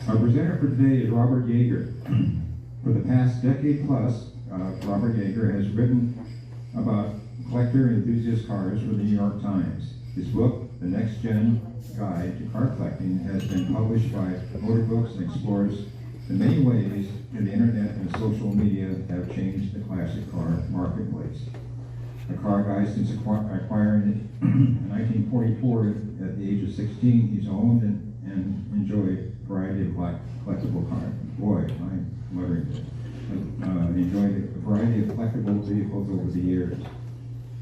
Our presenter for today is Robert Yeager. For the past decade plus, Robert Yeager has written about collector and enthusiast cars for the New York Times. His book, The Next Gen Guide to Car Collecting, has been published by Motor Books and explores the many ways that the internet and social media have changed the classic car marketplace. A car guy since acquiring it in 1944 at the age of 16, he's owned and enjoyed a variety of collectible cars. Boy, I'm muttering this. Enjoyed a variety of collectible vehicles over the years,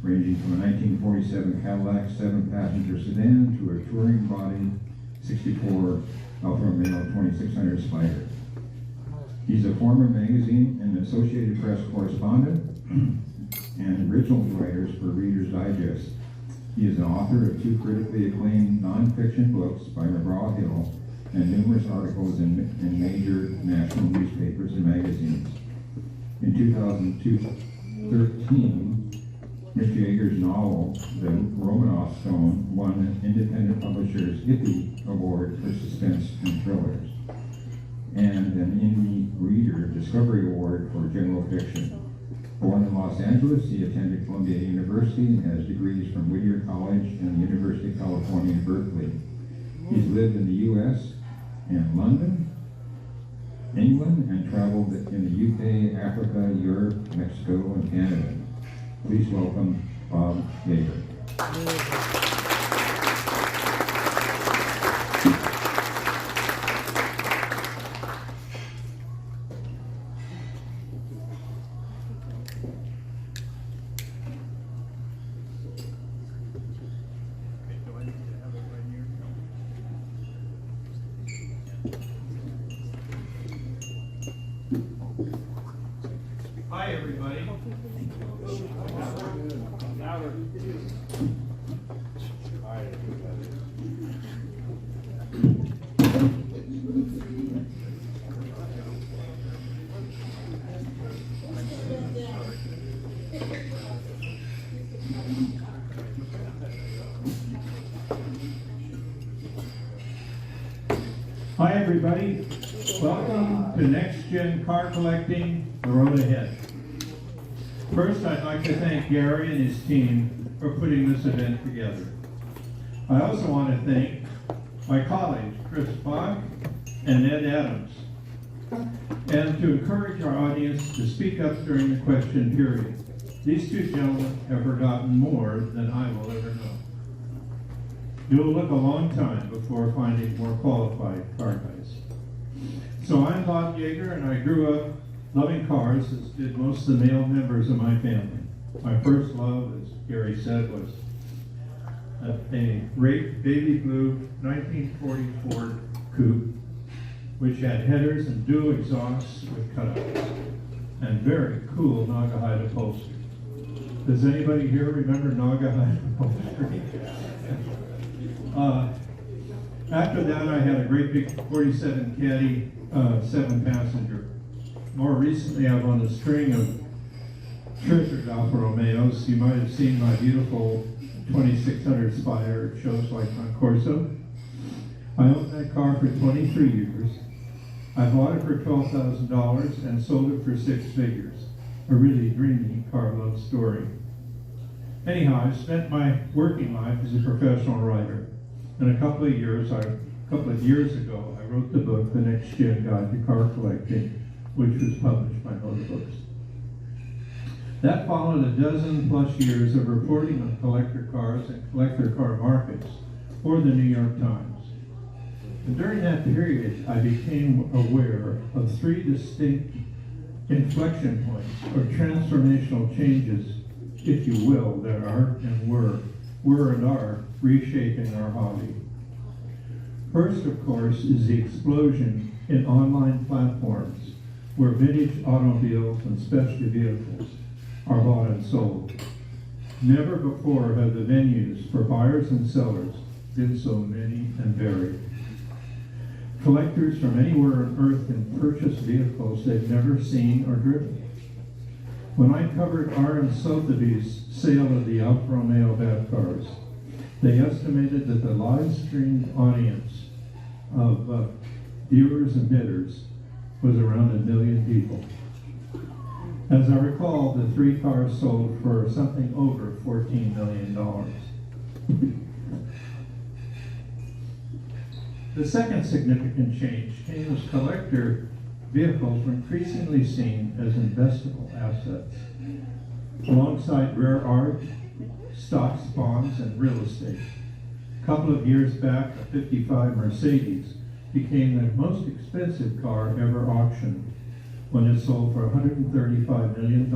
ranging from a 1947 Cadillac 7-passenger sedan to a touring body 64 Alfa Romeo 2600 Spider. He's a former magazine and Associated Press correspondent and original writers for Reader's Digest. He is an author of 2 critically acclaimed nonfiction books by McGraw-Hill and numerous articles in major national newspapers and magazines. In 2013, Mr. Yeager's novel, The Romanoff Stone, won an Independent Publishers Ippy Award for Suspense and Thrillers, and an Indie Reader Discovery Award for General Fiction. Born in Los Angeles, he attended Columbia University and has degrees from Whittier College and the University of California in Berkeley. He's lived in the U.S. and London, England, and traveled in the UK, Africa, Europe, Mexico, and Canada. Please welcome Bob Yeager. Hi, everybody. Hi, everybody. Welcome to Next Gen Car Collecting, the road ahead. First, I'd like to thank Gary and his team for putting this event together. I also want to thank my colleagues, Chris Bach and Ed Adams, and to encourage our audience to speak up during the question period. These 2 gentlemen have forgotten more than I will ever know. You'll look a long time before finding more qualified car guys. So I'm Bob Yeager, and I grew up loving cars, as did most of the male members of my family. My first love, as Gary said, was a great baby blue 1940 Ford coupe, which had headers and dual exhausts with cutouts, and very cool Naugahyde upholstery. Does anybody here remember Naugahyde upholstery? After that, I had a great big 47 Caddy 7-passenger. More recently, I've owned a string of treasured Alfa Romeos. You might have seen my beautiful 2600 Spider at shows like Concorso. I owned that car for 23 years. I bought it for $12,000 and sold it for 6 figures. A really dreamy car love story. Anyhow, I spent my working life as a professional writer. And a couple of years ago, I wrote the book, The Next Gen Guide to Car Collecting, which was published by Motor Books. That followed a dozen plus years of reporting on collector cars and collector car markets for the New York Times. And during that period, I became aware of 3 distinct inflection points, or transformational changes, if you will, that are and were and are reshaping our hobby. First, of course, is the explosion in online platforms where vintage automobiles and specialty vehicles are bought and sold. Never before have the venues for buyers and sellers been so many and varied. Collectors from anywhere on earth can purchase vehicles they've never seen or driven. When I covered Aaron Sotheby's sale of the Alfa Romeo BAT cars, they estimated that the live streamed audience of viewers and bidders was around 1 million people. As I recall, the 3 cars sold for something over $14 million. The second significant change came as collector vehicles were increasingly seen as investable assets, alongside rare art, stocks, bonds, and real estate. A couple of years back, a 55 Mercedes became the most expensive car ever auctioned when it sold for $135 million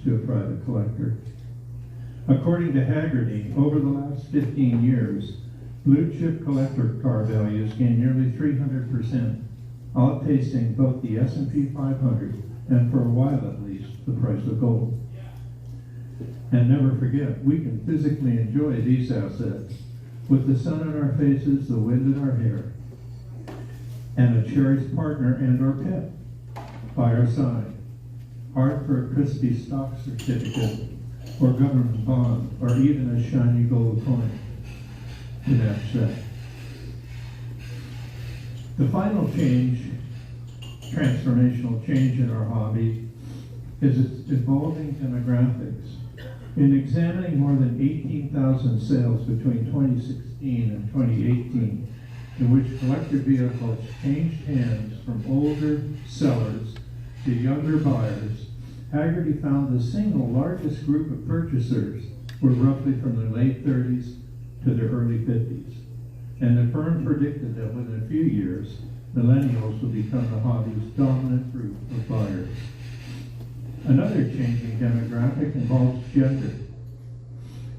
to a private collector. According to Haggerty, over the last 15 years, blue chip collector car values gained nearly 300%, outpacing both the S&P 500 and, for a while at least, the price of gold. And never forget, we can physically enjoy these assets with the sun on our faces, the wind in our hair, and a cherished partner and or pet by our side. Hard for a crispy stock certificate or government bond or even a shiny gold coin to match that. The final change, transformational change in our hobby, is its evolving demographics. In examining more than 18,000 sales between 2016 and 2018, in which collector vehicles changed hands from older sellers to younger buyers, Haggerty found the single largest group of purchasers were roughly from the late 30s to the early 50s. And the firm predicted that within a few years, millennials will become the hobby's dominant group of buyers. Another changing demographic involves gender.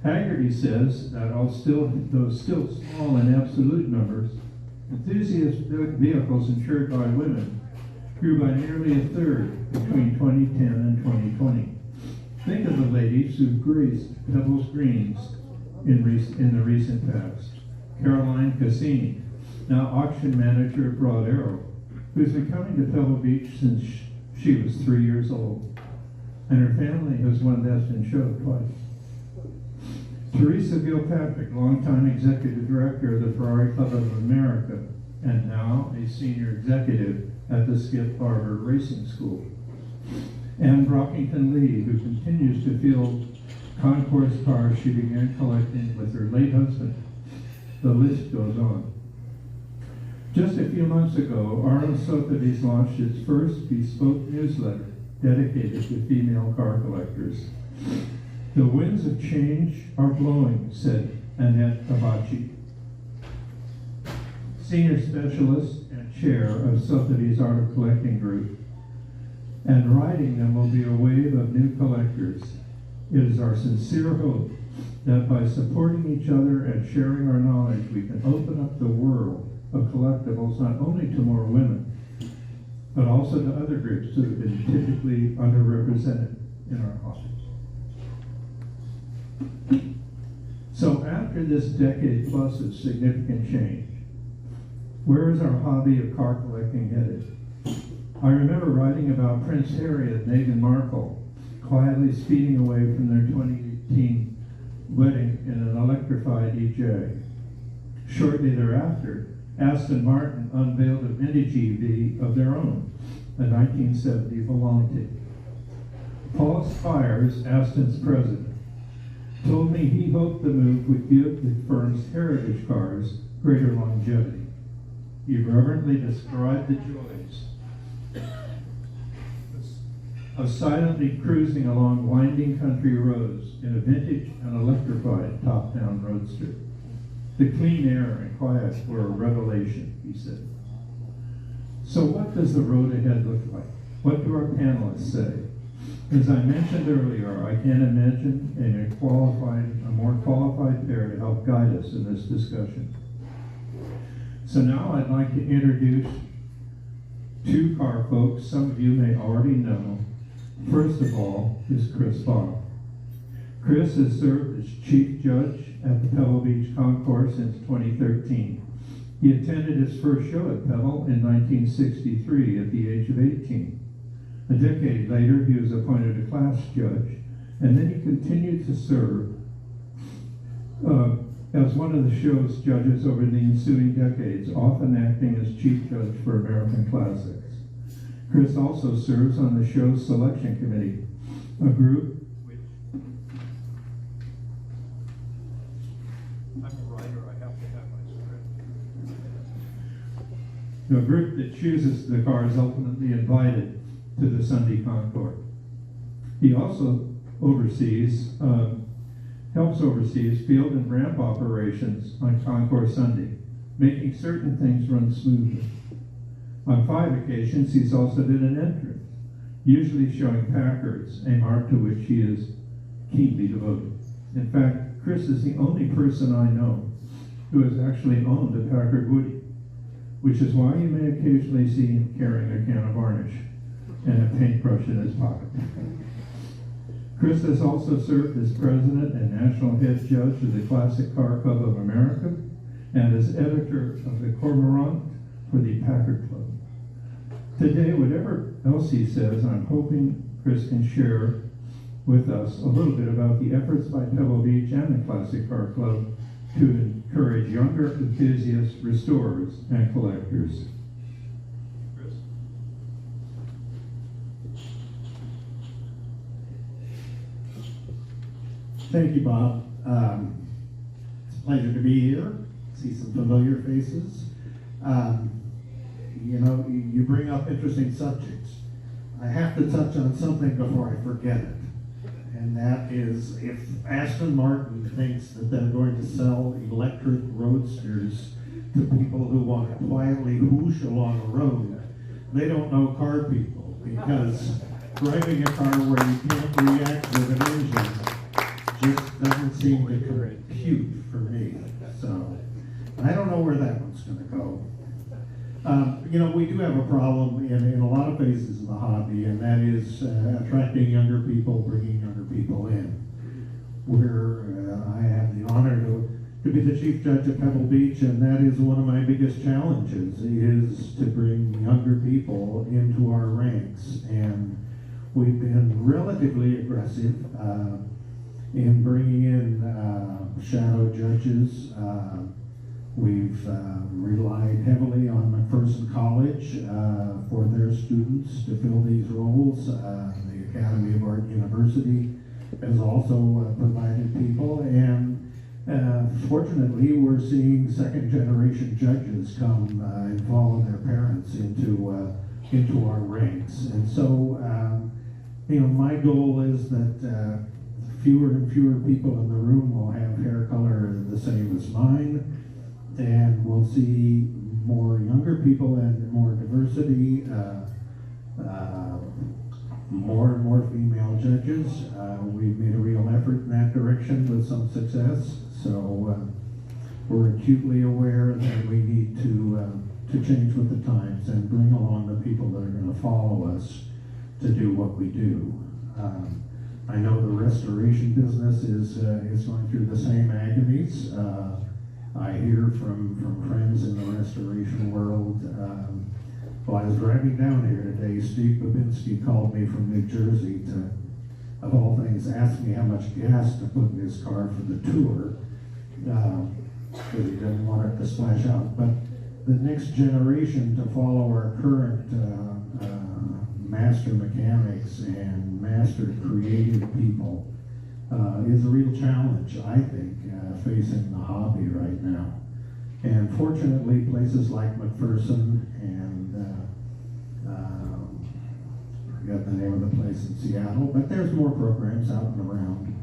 Haggerty says that though still small in absolute numbers, enthusiast vehicles insured by women grew by nearly a third between 2010 and 2020. Think of the ladies who graced Pebbles Greens in the recent past. Caroline Cassini, now auction manager at Broad Arrow, who's been coming to Pebble Beach since she was 3 years old. And her family has won Best in Show twice. Teresa Gilpatrick, longtime executive director of the Ferrari Club of America, and now a senior executive at the Skip Barber Racing School. Anne Brockington Lee, who continues to field concourse cars she began collecting with her late husband. The list goes on. Just a few months ago, Arnold Sotheby's launched its first bespoke newsletter dedicated to female car collectors. The winds of change are blowing, said Annette Abachi, senior specialist and chair of Sotheby's Art of Collecting Group. And riding them will be a wave of new collectors. It is our sincere hope that by supporting each other and sharing our knowledge, we can open up the world of collectibles not only to more women, but also to other groups that have been typically underrepresented in our hobby. So after this decade plus of significant change, where is our hobby of car collecting headed? I remember writing about Prince Harry and Meghan Markle quietly speeding away from their 2018 wedding in an electrified EJ. Shortly thereafter, Aston Martin unveiled a vintage EV of their own, a 1970 Volante. Paul Spires, Aston's president, told me he hoped the move would give the firm's heritage cars greater longevity. He reverently described the joys of silently cruising along winding country roads in a vintage and electrified top-down roadster. The clean air and quiet were a revelation, he said. So what does the road ahead look like? What do our panelists say? As I mentioned earlier, I can't imagine a more qualified pair to help guide us in this discussion. So now I'd like to introduce two car folks some of you may already know. First of all is Chris Bob. Chris has served as chief judge at the Pebble Beach Concourse since 2013. He attended his first show at Pebble in 1963 at the age of 18. A decade later, he was appointed a class judge, and then he continued to serve as one of the show's judges over the ensuing decades, often acting as chief judge for American Classics. Chris also serves on the show's selection committee, a group which I'm a writer, I have to have my script. A group that chooses the cars ultimately invited to the Sunday Concours. He also helps oversees field and ramp operations on Concours Sunday, making certain things run smoothly. On 5 occasions, he's also been an entrant, usually showing Packards, a mark to which he is keenly devoted. In fact, Chris is the only person I know who has actually owned a Packard Woody, which is why you may occasionally see him carrying a can of varnish and a paintbrush in his pocket. Chris has also served as president and national head judge of the Classic Car Club of America and as editor of the Cormorant for the Packard Club. Today, whatever else he says, I'm hoping Chris can share with us a little bit about the efforts by Pebble Beach and the Classic Car Club to encourage younger enthusiasts, restorers, and collectors. Chris? Thank you, Bob. It's a pleasure to be here, see some familiar faces. You know, you bring up interesting subjects. I have to touch on something before I forget it. And that is, if Aston Martin thinks that they're going to sell electric roadsters to people who want to quietly whoosh along a road, they don't know car people, because driving a car where you can't react with an engine just doesn't seem to compute for me. So I don't know where that one's going to go. You know, we do have a problem in a lot of phases of the hobby, and that is attracting younger people, bringing younger people in. I have the honor to be the chief judge at Pebble Beach, and that is one of my biggest challenges, is to bring younger people into our ranks. And we've been relatively aggressive in bringing in shadow judges. We've relied heavily on McPherson College for their students to fill these roles. The Academy of Art University has also provided people, and fortunately we're seeing second-generation judges come and follow their parents into our ranks. And so, you know, my goal is that fewer and fewer people in the room will have hair color the same as mine, and we'll see more younger people and more diversity, more and more female judges. We've made a real effort in that direction with some success. So we're acutely aware that we need to change with the times and bring along the people that are going to follow us to do what we do. I know the restoration business is going through the same agonies. I hear from friends in the restoration world. While I was driving down here today, Steve Babinski called me from New Jersey to, of all things, ask me how much gas to put in his car for the tour, because he didn't want it to splash out. But the next generation to follow our current master mechanics and master creative people is a real challenge, I think, facing the hobby right now. And fortunately, places like McPherson and I forgot the name of the place in Seattle, but there's more programs out and around.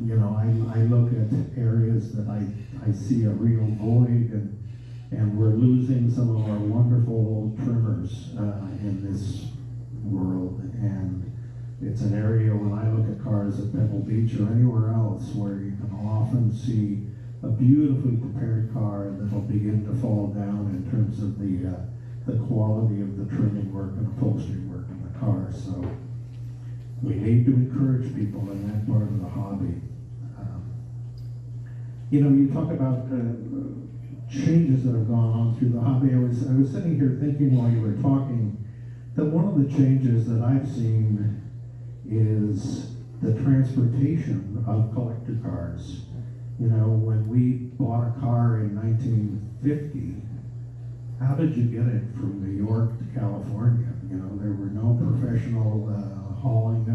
You know, I look at areas that I see a real void, and we're losing some of our wonderful old trimmers in this world. And it's an area, when I look at cars at Pebble Beach or anywhere else, where you can often see a beautifully prepared car that'll begin to fall down in terms of the quality of the trimming work and upholstery work in the car. So we need to encourage people in that part of the hobby. You know, you talk about changes that have gone on through the hobby. I was sitting here thinking while you were talking that one of the changes that I've seen is the transportation of collector cars. You know, when we bought a car in 1950, how did you get it from New York to California? You know, there were no professional hauling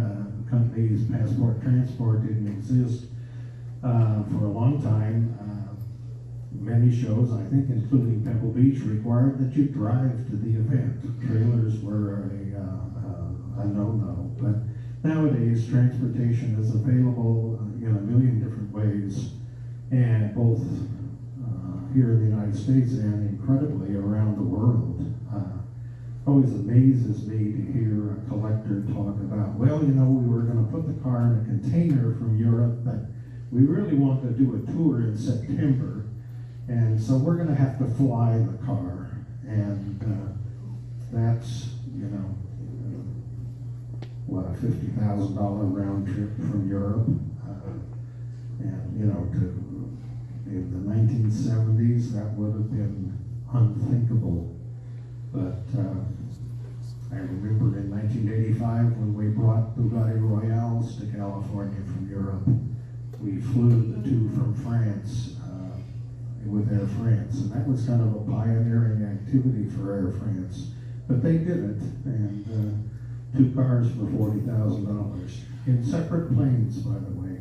companies. Passport Transport didn't exist for a long time. Many shows, I think including Pebble Beach, required that you drive to the event. Trailers were a no-no. But nowadays, transportation is available in a million different ways, and both here in the United States and incredibly around the world. Always amazes me to hear a collector talk about, well, you know, we were going to put the car in a container from Europe, but we really want to do a tour in September, and so we're going to have to fly the car. And that's, you know, what, a $50,000 round trip from Europe. And, you know, in the 1970s, that would have been unthinkable. But I remember in 1985 when we brought Bugatti Royales to California from Europe, we flew the two from France with Air France, and that was kind of a pioneering activity for Air France. But they did it, and 2 cars for $40,000 in separate planes, by the way.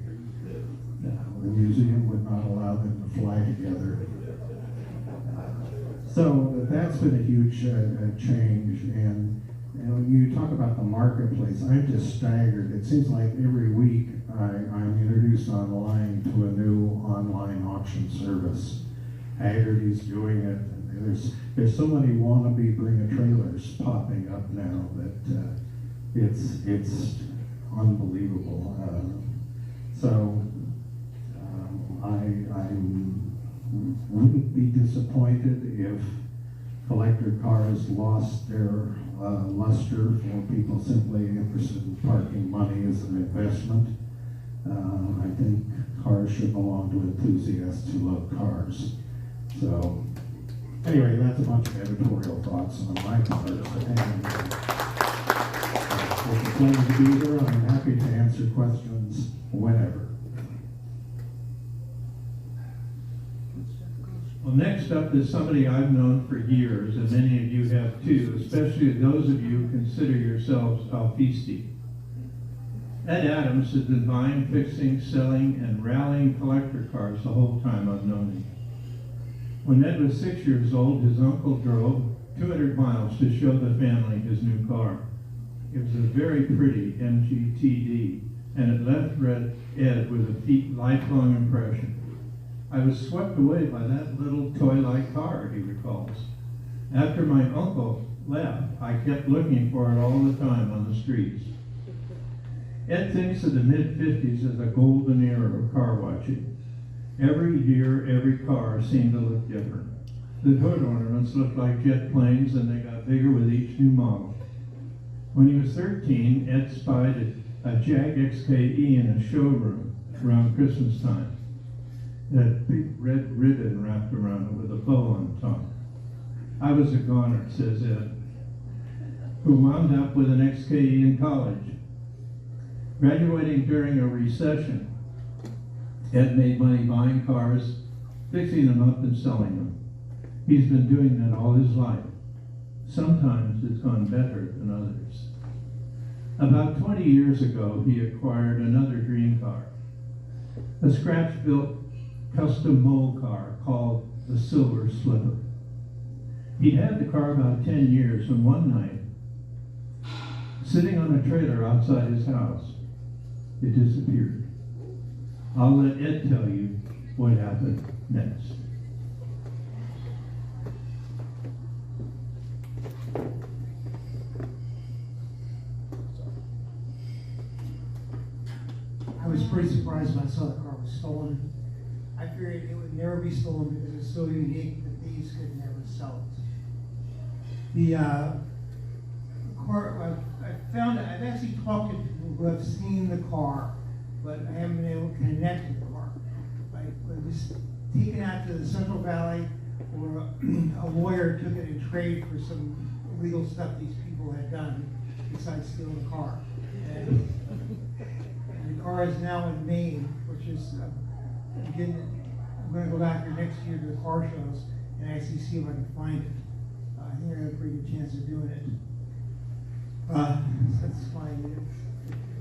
The museum would not allow them to fly together. So that's been a huge change. And when you talk about the marketplace, I'm just staggered. It seems like every week I'm introduced online to a new online auction service. Haggerty's doing it. And there's so many wannabe bring-a-trailers popping up now that it's unbelievable. So I wouldn't be disappointed if collector cars lost their luster for people simply interested in parking money as an investment. I think cars should belong to enthusiasts who love cars. So anyway, that's a bunch of editorial thoughts on my part. And it's a pleasure to be here. I'm happy to answer questions whenever. Well, next up is somebody I've known for years, and many of you have too, especially those of you who consider yourselves alfisti. Ed Adams has been buying, fixing, selling, and rallying collector cars the whole time I've known him. When Ed was 6 years old, his uncle drove 200 miles to show the family his new car. It was a very pretty MGTD, and it left Ed with a deep, lifelong impression. I was swept away by that little toy-like car, he recalls. After my uncle left, I kept looking for it all the time on the streets. Ed thinks of the mid-50s as a golden era of car watching. Every year, every car seemed to look different. The hood ornaments looked like jet planes, and they got bigger with each new model. When he was 13, Ed spied a Jag XKE in a showroom around Christmas time. It had a big red ribbon wrapped around it with a bow on top. I was a goner, says Ed, who wound up with an XKE in college. Graduating during a recession, Ed made money buying cars, fixing them up and selling them. He's been doing that all his life. Sometimes it's gone better than others. About 20 years ago, he acquired another dream car, a scratch-built custom mold car called the Silver Slipper. He'd had the car about 10 years when one night, sitting on a trailer outside his house, it disappeared. I'll let Ed tell you what happened next. I was pretty surprised when I saw the car was stolen. I figured it would never be stolen because it's so unique that thieves could never sell it. The car, I've actually talked to people who have seen the car, but I haven't been able to connect to the car. Like, it was taken out to the Central Valley, or a lawyer took it in trade for some illegal stuff these people had done besides stealing the car. And the car is now in Maine, which is I'm gonna go back here next year to the car shows and actually see if I can find it. I think I have a pretty good chance of doing it. That's fine.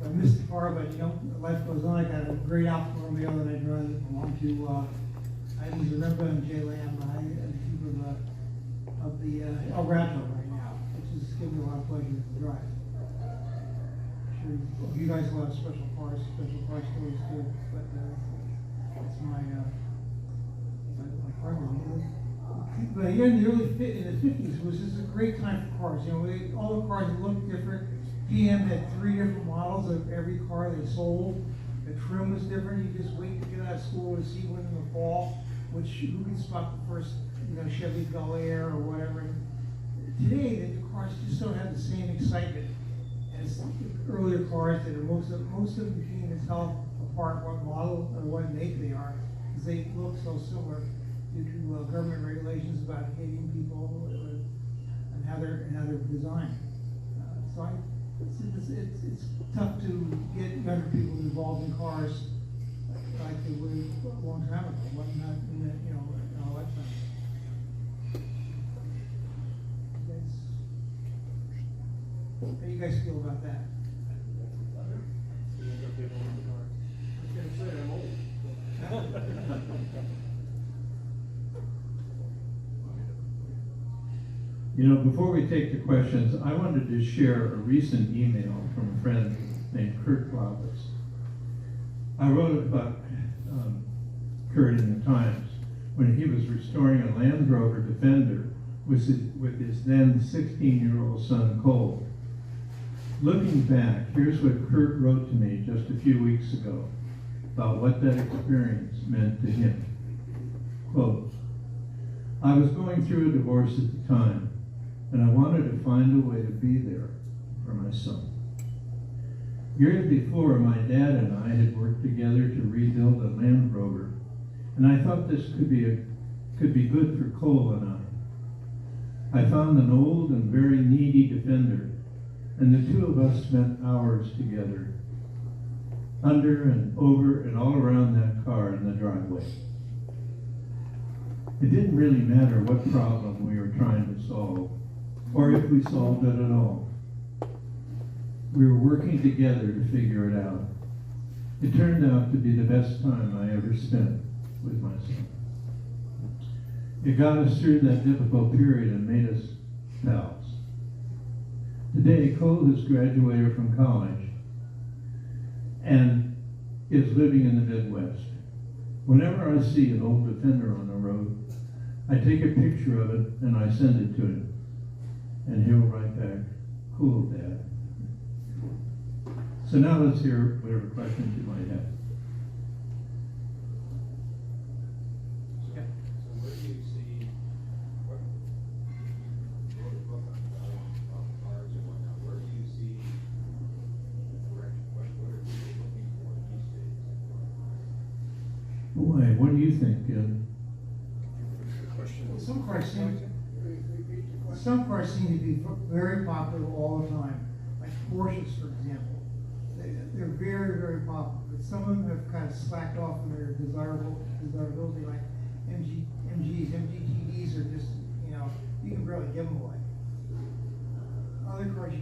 I missed the car, but you know, life goes on. I got a great Alfa Romeo that I drive that belonged to Ivy Zaremba and Jay Lamb. I am the keeper of the El Rato right now, which is giving me a lot of pleasure to drive. Sure, you guys will have special car stories too, but that's my car. But here in the in the 50s was just a great time for cars. You know, all the cars looked different. GM had 3 different models of every car they sold. The trim was different. You just wait to get out of school to see one in the fall, who can spot the first, Chevy Bel Air or whatever. Today, the cars just don't have the same excitement as the earlier cars that are most of them you can't even tell apart what model or what make they are, because they look so similar due to government regulations about hitting people and how they're designed. It's tough to get younger people involved in cars like they were a long time ago. Not in our lifetime. How do you guys feel about that? Before we take the questions, I wanted to share a recent email from a friend named Kurt Glavis. I wrote about Kurt in the Times when he was restoring a Land Rover Defender with his then 16-year-old son Cole. Looking back, here's what Kurt wrote to me just a few weeks ago about what that experience meant to him. Quote, "I was going through a divorce at the time, and I wanted to find a way to be there for my son. Years before, my dad and I had worked together to rebuild a Land Rover, and I thought this could be good for Cole and I. I found an old and very needy Defender, and the two of us spent hours together, under and over and all around that car in the driveway. It didn't really matter what problem we were trying to solve, or if we solved it at all. We were working together to figure it out. It turned out to be the best time I ever spent with my son. It got us through that difficult period and made us pals. Today, Cole has graduated from college and is living in the Midwest. Whenever I see an old Defender on the road, I take a picture of it and I send it to him. And he'll write back, 'Cool, Dad.' So now let's hear whatever questions you might have. So where do you see, what, you wrote a book on cars and whatnot, where do you see the direction, what are people looking for these days? Boy, what do you think, Ed? Some cars seem to be very popular all the time, like Porsches, for example. They're very, very popular, but some of them have kind of slacked off in their desirability, like MGTVs are just, you can barely give them away. Other cars,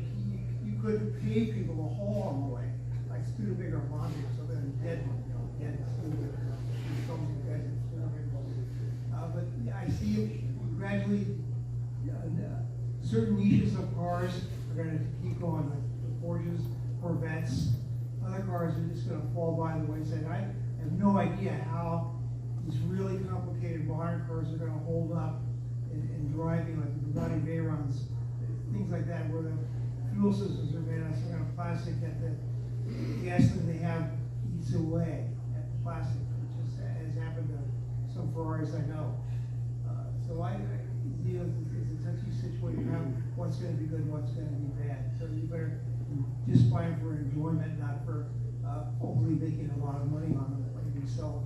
you could pay people to haul them away, like Studebaker Monte or something, a dead one, dead Studebaker. But I see gradually certain niches of cars are going to keep going, like the Porsches, Corvettes. Other cars are just going to fall by the wayside. I have no idea how these really complicated modern cars are going to hold up in driving, like the Bugatti Veyrons, things like that, where the fuel systems are made out of some kind of plastic that the gasoline they have eats away at the plastic, which has happened to some Ferraris I know. So it's a touchy situation. How what's going to be good and what's going to be bad. So you better just buy them for enjoyment, not for hopefully making a lot of money on them when you sell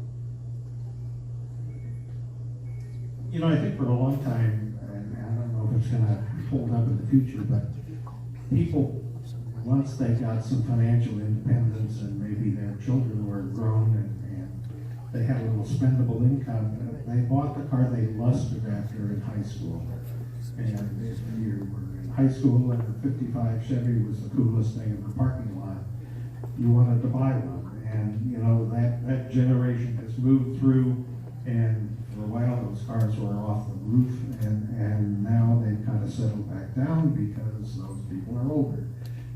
them. I think for a long time, and I don't know if it's going to hold up in the future, but people, once they got some financial independence and maybe their children were grown and they had a little spendable income. They bought the car they lusted after in high school. And if you were in high school and the 55 Chevy was the coolest thing in the parking lot, you wanted to buy one. And, you know, that generation has moved through, and for a while those cars were off the roof, and now they've kind of settled back down because those people are older.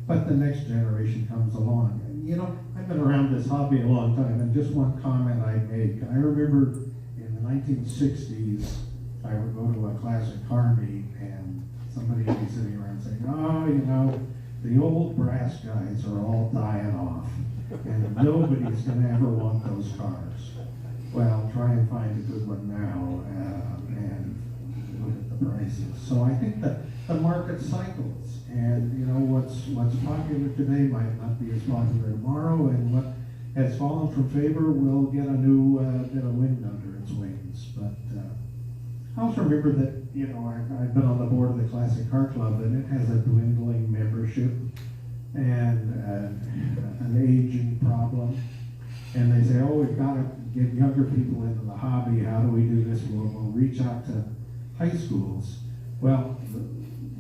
But the next generation comes along. And, you know, I've been around this hobby a long time, and just one comment I'd make. I remember in the 1960s, I would go to a classic car meet, and somebody would be sitting around saying, oh, you know, the old brass guys are all dying off, and nobody's going to ever want those cars. Well, try and find a good one now, and look at the prices. So I think that the market cycles, and you know what's popular today might not be as popular tomorrow, and what has fallen from favor will get a new bit of wind under its wings. But I also remember that, you know, I've been on the board of the Classic Car Club, and it has a dwindling membership and an aging problem. And they say, oh, we've got to get younger people into the hobby. How do we do this? We'll reach out to high schools. Well,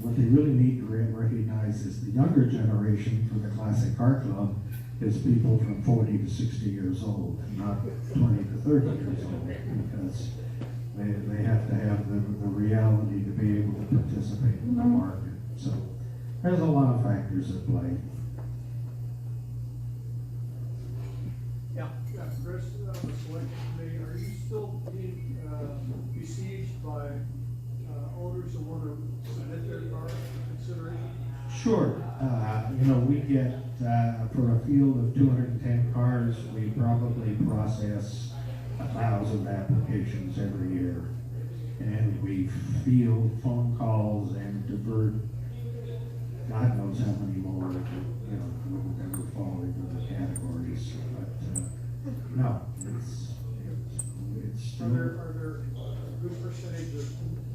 what they really need to recognize is the younger generation for the Classic Car Club is people from 40 to 60 years old, and not 20 to 30 years old, because they have to have the reality to be able to participate in the market. So there's a lot of factors at play. Yeah, Chris, the selection committee, are you still being besieged by owners who want to submit their car for consideration? Sure. You know, we get, for a field of 210 cars, we probably process 1,000 applications every year. And we field phone calls and divert God knows how many more that, you know, wouldn't ever fall into the categories. But, no, it's Are there a good percentage of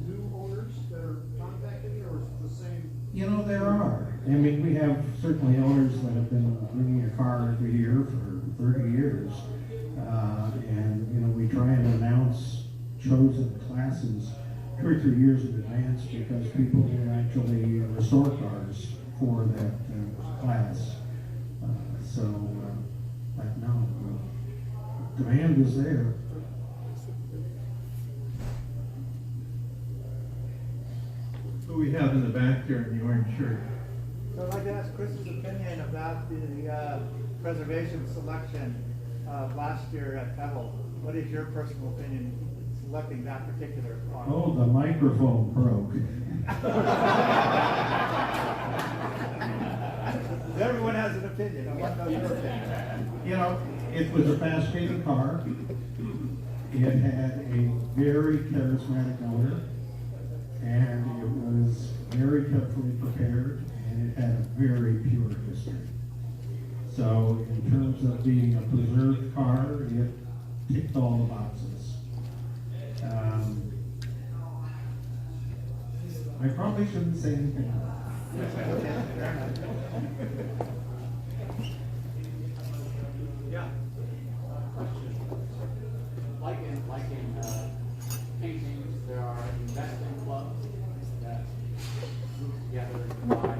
new owners that are contacting you, or is it the same? You know, there are. I mean, we have certainly owners that have been bringing a car every year for 30 years. And, you know, we try and announce chosen classes 2 or 3 years in advance because people will actually restore cars for that class. But no, demand is there. Who we have in the back there in the orange shirt? So I'd like to ask Chris's opinion about the preservation selection last year at Pebble. What is your personal opinion selecting that particular car? Oh, the microphone broke. Everyone has an opinion. I want to know your opinion. You know, it was a fast-paced car. It had a very charismatic owner, and it was very carefully prepared, and it had a very pure history. So, in terms of being a preserved car, it ticked all the boxes. I probably shouldn't say anything else. Yeah. Like in paintings, there are investing clubs that group together to buy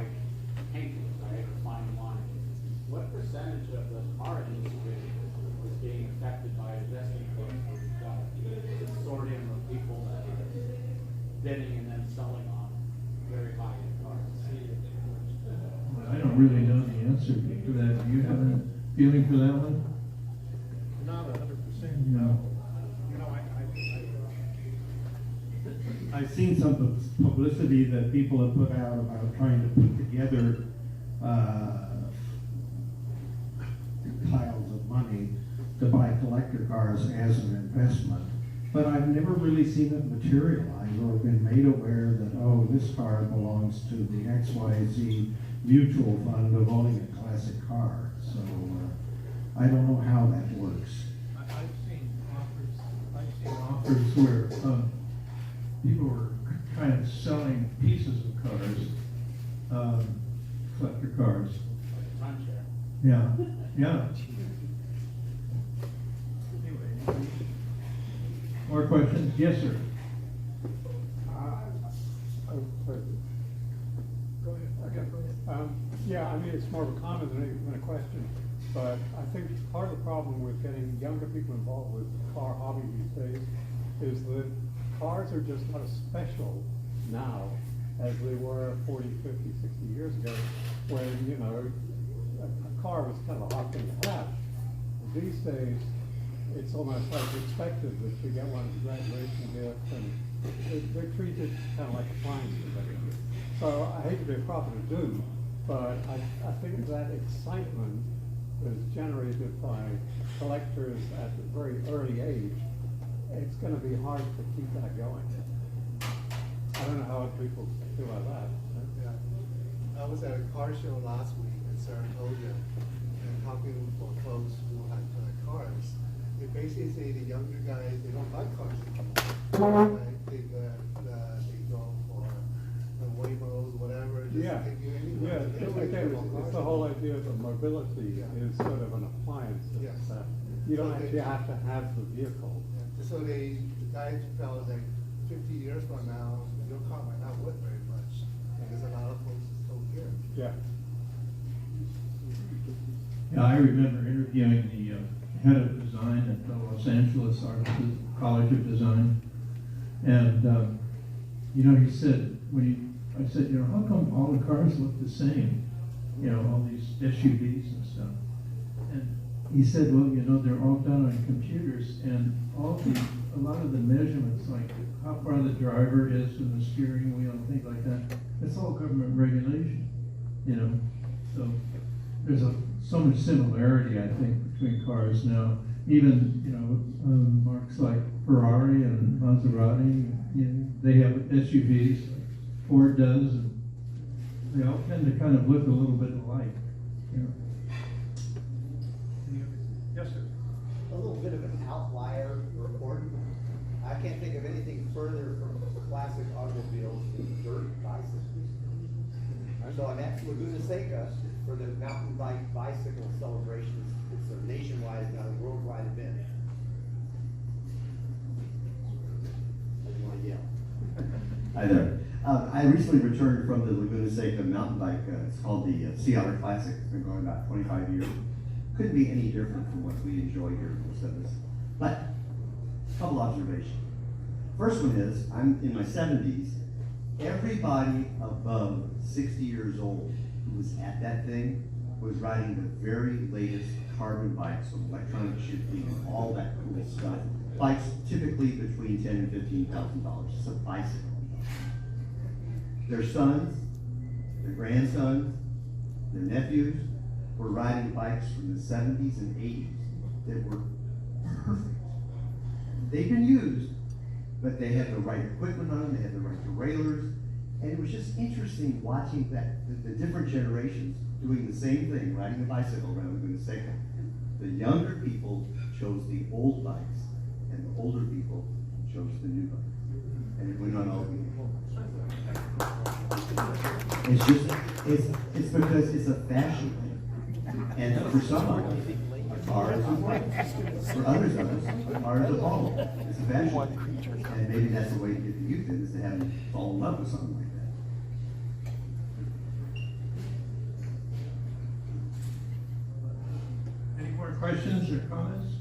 paintings, right, or fine wine. What percentage of the art industry is being affected by investing clubs where you've got a consortium of people that are bidding and then selling on very high-end cars? I don't really know the answer to that. Do you have a feeling for that one? Not 100%. No. You know, I've seen some publicity that people have put out about trying to put together piles of money to buy collector cars as an investment. But I've never really seen it materialize or been made aware that, oh, this car belongs to the XYZ mutual fund of owning a classic car. So I don't know how that works. I've seen offers where people were kind of selling pieces of cars, collector cars. Timeshare. Yeah, yeah. anyway, More questions? Yes, sir. Go ahead. Okay, go ahead. Yeah, I mean, it's more of a comment than a question, but I think part of the problem with getting younger people involved with car hobby these days is that cars are just not as special now as they were 40, 50, 60 years ago, when, you know, a car was kind of a hot thing to have. These days, it's almost like expected that you get one as a graduation gift, and they're treated kind of like appliances. So I hate to be a prophet of doom, but I think that excitement is generated by collectors at a very early age. It's going to be hard to keep that going. I don't know how other people feel about that. Yeah. I was at a car show last week in Saratoga and talking with folks who had cars. They basically say the younger guys, they don't buy cars anymore. Right? They go for the Waymos, whatever. Just Yeah, take you anywhere. yeah. They don't really care Again, about it's cars the whole anymore. idea of mobility is sort of an appliance. Yes. You don't So they- actually have to have the vehicle. Yeah. So the guys felt like 50 years from now, your car might not work very much. Because a lot of folks still here. Yeah. Yeah, I remember interviewing the head of design at the Los Angeles College of Design. And, you know, he said, I said, you know, how come all the cars look the same? You know, all these SUVs and stuff. And he said, well, you know, they're all done on computers, and a lot of the measurements, like how far the driver is from the steering wheel and things like that, it's all government regulation, you know. So there's so much similarity, I think, between cars now. Even, you know, marques like Ferrari and Maserati, you know, they have SUVs, like Ford does, and they all tend to kind of look a little bit alike, you know. Yes, sir. A little bit of an outlier report. I can't think of anything further from classic automobiles than dirt bicycles. So I'm at Laguna Seca for the mountain bike bicycle celebrations. It's a nationwide, not a worldwide event. I didn't want to yell. Hi there. I recently returned from the Laguna Seca mountain bike. It's called the Sea Otter Classic. It's been going about 25 years. Couldn't be any different from what we enjoy here in Los Angeles. But, a couple observations. First one is, I'm in my 70s. Everybody above 60 years old who was at that thing was riding the very latest carbon bikes with electronic shifting and all that cool stuff. Bikes typically between $10,000 and $15,000. It's a bicycle. Their sons, their grandsons, their nephews were riding bikes from the 70s and 80s that were perfect. They've been used, but they had the right equipment on them, they had the right derailleurs, and it was just interesting watching that the different generations doing the same thing, riding a bicycle around Laguna Seca. The younger people chose the old bikes, and the older people chose the new bikes. And it went on all week. It's just, it's because it's a fashion thing. And for some of us, ours is for others of us, ours is all. It's a fashion thing. And maybe that's the way to get the youth in, is to have them fall in love with something like that. Any more questions or comments?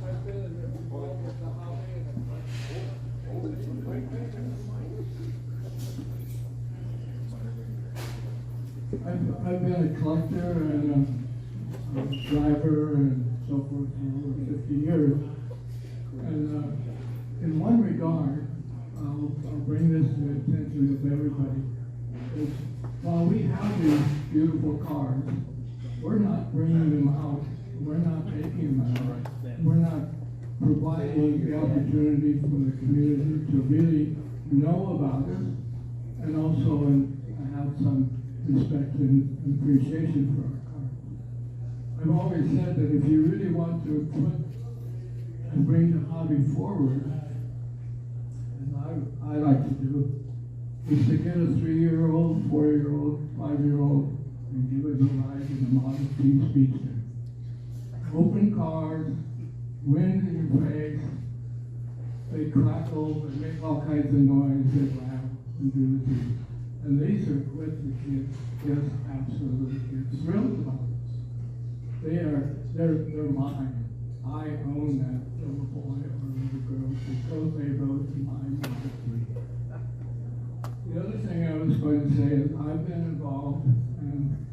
I've been involved with the hobby I've been a collector and a driver and so forth for over 50 years. And in one regard, I'll bring this to the attention of everybody, is while we have these beautiful cars, we're not bringing them out, we're not taking them out, we're not providing the opportunity for the community to really know about it and also have some respect and appreciation for our cars. I've always said that if you really want to put and bring the hobby forward, and I like to do, is to get a 3-year-old, 4-year-old, 5-year-old, and give it a ride in a Model T Speedster. open cars, wind in your face, they crackle, they make all kinds of noise, they laugh and do the thing. And these are what the kids just absolutely get thrilled about this. They're mine. I own that little boy or little girl because they wrote in my magazine. The other thing I was going to say is I've been involved and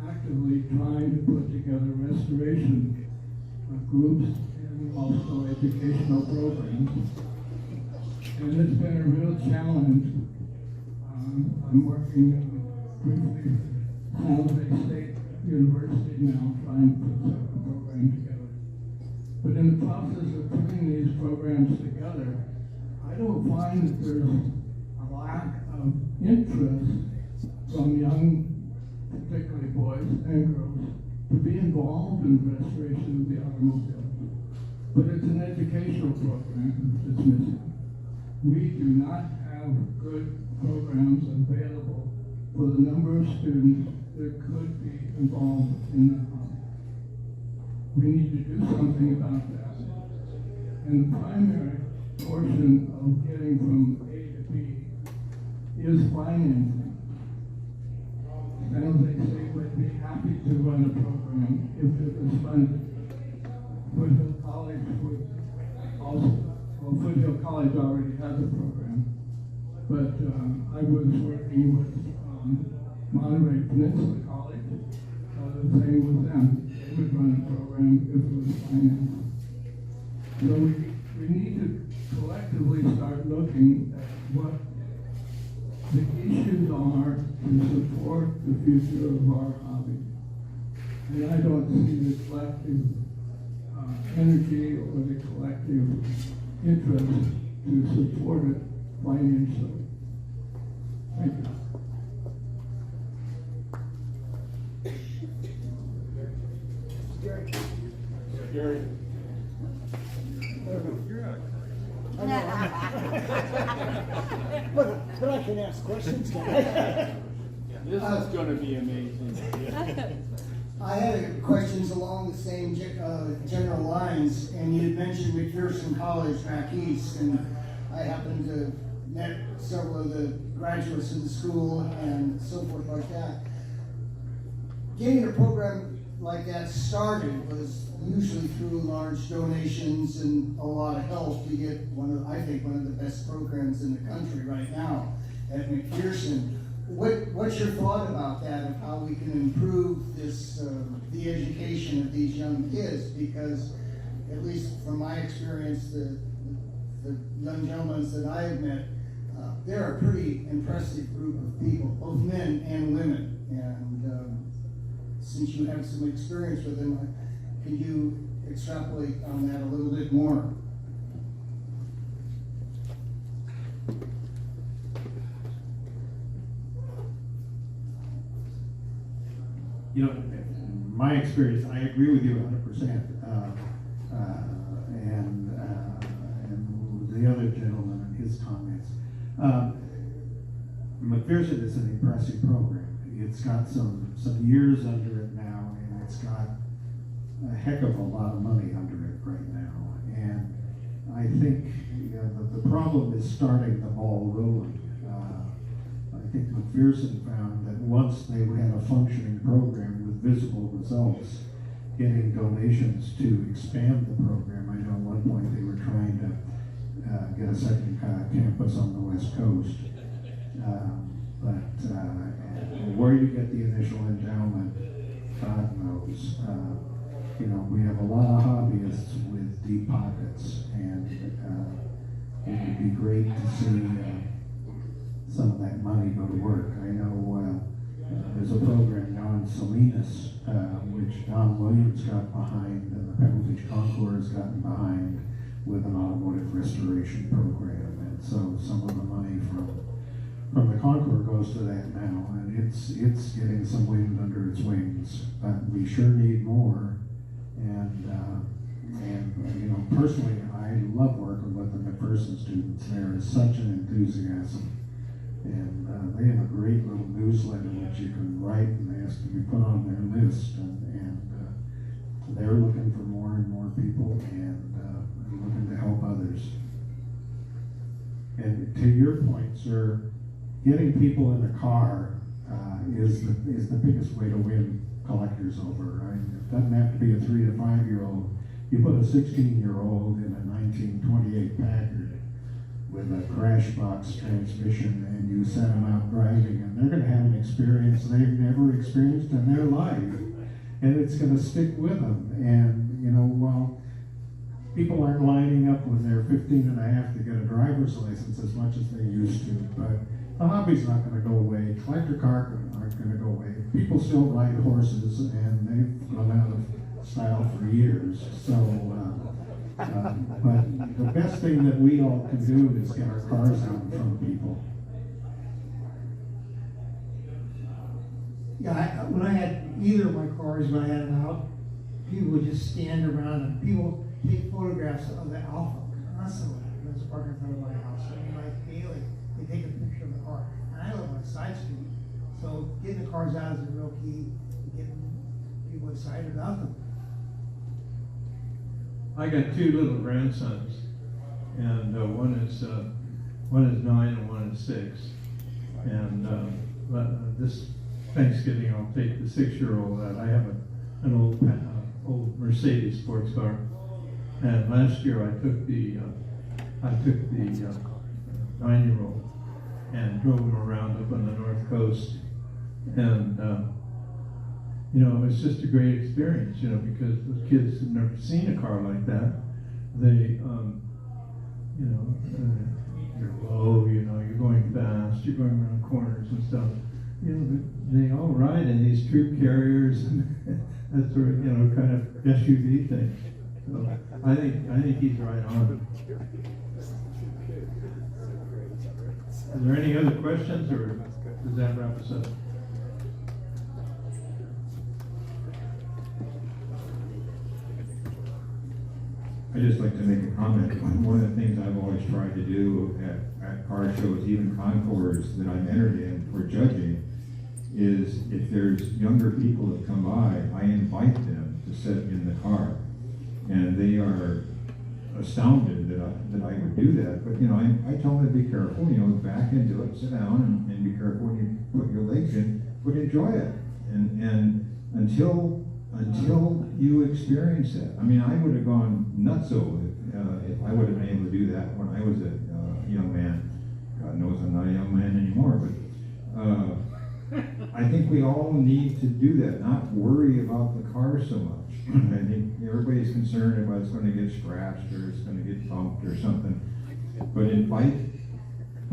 actively trying to put together restoration groups and also educational programs. And it's been a real challenge. I'm working briefly at San Jose State University now, trying to put a program together. But in the process of putting these programs together, I don't find that there's a lack of interest from young, particularly boys and girls, to be involved in the restoration of the automobile. But it's an educational program that's missing. We do not have good programs available for the number of students that could be involved in the hobby. We need to do something about that. And the primary portion of getting from A to B is financing. San Jose State would be happy to run a program if it was funded. Foothill College would also, well, Foothill College already has a program. But I was working with Monterey Peninsula College, the same with them. They would run a program if it was financed. So we need to collectively start looking at what the issues are to support the future of our hobby. And I don't see the collective energy or the collective interest to support it financially. Thank you. Gary. But I can ask questions, can I? This is going to be amazing. I had questions along the same general lines, and you had mentioned McPherson College back east, and I happened to met several of the graduates of the school and so forth like that. Getting a program like that started was usually through large donations and a lot of help to get I think one of the best programs in the country right now at McPherson. What's your thought about that, of how we can improve this, the education of these young kids? Because at least from my experience, the young gentlemen that I have met, they're a pretty impressive group of people, both men and women. And since you have some experience with them, can you extrapolate on that a little bit more? You know, in my experience, I agree with you 100%. And the other gentleman and his comments. McPherson is an impressive program. It's got some years under it now, and it's got a heck of a lot of money under it right now. And I think the problem is starting the ball rolling. I think McPherson found that once they had a functioning program with visible results, getting donations to expand the program. I know at one point they were trying to get a second campus on the West Coast. But where you get the initial endowment, God knows. You know, we have a lot of hobbyists with deep pockets, and it would be great to see some of that money go to work. I know there's a program now in Salinas, which Don Williams got behind, and the Pebble Beach Concours has gotten behind with an automotive restoration program. And so some of the money from the Concours goes to that now, and it's getting some wind under its wings. But we sure need more. And you know, personally, I love working with the McPherson students. There is such an enthusiasm. And they have a great little newsletter which you can write and ask to be put on their list. And they're looking for more and more people and looking to help others. And to your point, sir, getting people in the car is the biggest way to win collectors over. It doesn't have to be a 3 to 5 year old. You put a 16-year-old in a 1928 Packard with a crash box transmission and you set them out driving, and they're going to have an experience they've never experienced in their life, and it's going to stick with them. And you know, while people aren't lining up when they're 15 and a half to get a driver's license as much as they used to, but the hobby's not going to go away. Collector cars aren't going to go away. People still ride horses, and they've gone out of style for years. So, but the best thing that we all can do is get our cars out in front of people. Yeah, when I had either of my cars, when I had them out, people would just stand around and people take photographs of the Alpha constantly. There's a park in front of my house. I mean, like daily, they take a picture of the car. And I live on a side street, so getting the cars out is a real key to getting people excited about them. I got two little grandsons, and one is 9 and one is 6. And this Thanksgiving, I'll take the 6-year-old out. I have an old Mercedes sports car, and last year I took the 9-year-old and drove him around up on the North Coast, and you know, it was just a great experience, you know, because the kids have never seen a car like that. They, you know, you're low, you know, you're going fast, you're going around corners and stuff. You know, they all ride in these troop carriers and that sort of, you know, kind of SUV thing. So I think he's right on. Is there any other questions, or does that wrap us up? I'd just like to make a comment. One of the things I've always tried to do at car shows, even concours that I'm entered in for judging, is if there's younger people that come by, I invite them to sit in the car. And they are astounded that I would do that. But you know, I tell them to be careful, you know, back into it, sit down and be careful when you put your legs in, but enjoy it. And until you experience it. I mean, I would have gone nutso if I would have been able to do that when I was a young man. God knows I'm not a young man anymore, but I think we all need to do that, not worry about the car so much. I think everybody's concerned about it's going to get scratched or it's going to get bumped or something. But invite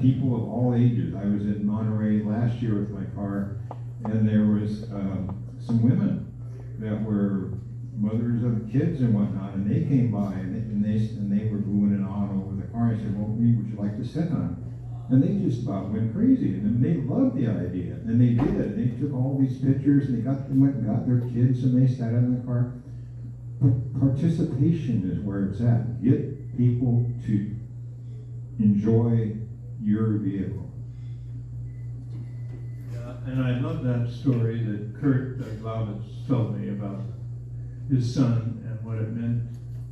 people of all ages. I was in Monterey last year with my car, and there was some women that were mothers of kids and whatnot, and they came by and they were moving and on over the car. I said, well, would you like to sit on it? And they just about went crazy, and they loved the idea, and they did. They took all these pictures, and they went and got their kids, and they sat in the car. But participation is where it's at. Get people to enjoy your vehicle. And I love that story that Kurt Glaubitz told me about his son and what it meant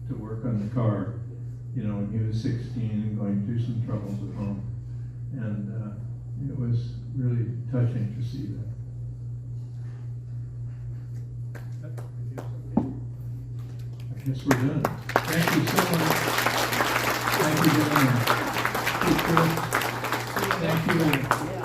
to work on the car, you know, when he was 16 and going through some troubles at home. And it was really touching to see that. I guess we're done. Thank you so much. Thank you, gentlemen. Thank you.